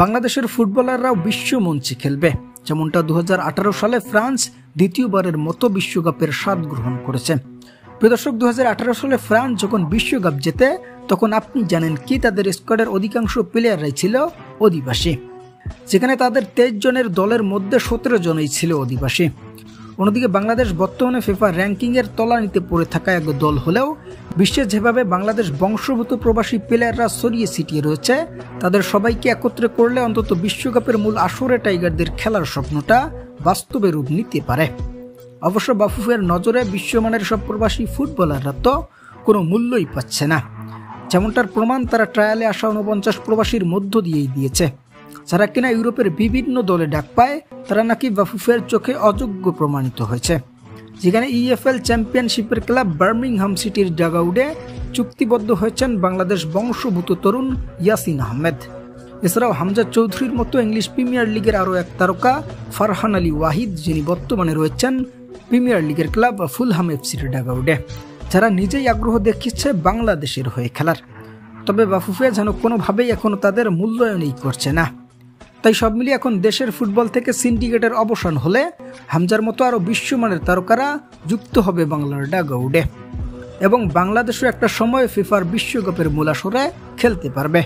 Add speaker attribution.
Speaker 1: বাংলাদেশের ফুটবলাররাও বিশ্ব মঞ্চে খেলবে, যেমনটা 2018 সালে ফ্রান্স দ্বিতীয়বারের মতো বিশ্বকাপের স্বাদ গ্রহণ করেছে। প্রিয় দর্শক, 2018 সালে ফ্রান্স যখন বিশ্বকাপ জেতে তখন আপনি জানেন কি তাদের স্কোয়াডের অধিকাংশ প্লেয়াররাই ছিল অধিবাসী, যেখানে তাদের 23 জনের দলের মধ্যে 17 জনই ছিল অধিবাসী। অন্যদিকে বাংলাদেশ বর্তমানে ফিফা র্যাঙ্কিংয়ের তলানিতে পড়ে থাকা এক দল হলেও বিশ্বে যেভাবে বাংলাদেশ বংশোদ্ভূত প্রবাসী প্লেয়াররা ছড়িয়ে ছিটিয়ে রয়েছে, তাদের সবাইকে একত্রে করলে অন্তত বিশ্বকাপের মূল আসরে টাইগারদের খেলার স্বপ্নটা বাস্তবে রূপ নিতে পারে। অবশ্য বাফুফের নজরে বিশ্বমানের সব প্রবাসী ফুটবলাররা তো কোনো মূল্যই পাচ্ছে না, যেমনটার প্রমাণ তারা ট্রায়ালে আসা 49 প্রবাসীর মধ্য দিয়েই দিয়েছে। যারা কিনা ইউরোপের বিভিন্ন দলে ডাক পায় তারা নাকি বাফুফের চোখে অযোগ্য প্রমাণিত হয়েছে। যেখানে EFL চ্যাম্পিয়নশিপের ক্লাব বার্মিংহাম সিটির ডাগআউটে চুক্তিবদ্ধ হয়েছেন বাংলাদেশ বংশোদ্ভূত তরুণ ইয়াসিন আহমেদ। এছাড়াও হামজা চৌধুরীর মতো ইংলিশ প্রিমিয়ার লিগের আরও এক তারকা ফারহান আলী ওয়াহিদ, যিনি বর্তমানে রয়েছেন প্রিমিয়ার লিগের ক্লাব ফুলহাম FC'র ডাগআউটে, যারা নিজেই আগ্রহ দেখিয়েছে বাংলাদেশের হয়ে খেলার। তবে বাফুফে যেন কোনোভাবেই এখনো তাদের মূল্যায়নই করছে না। তাই সব মিলিয়ে এখন দেশের ফুটবল থেকে সিন্ডিকেটের অবসান হলে হামজার মতো আরও বিশ্বমানের তারকারা যুক্ত হবে বাংলার ডাগআউটে এবং বাংলাদেশও একটা সময় ফিফার বিশ্বকাপের মূল আসরে খেলতে পারবে।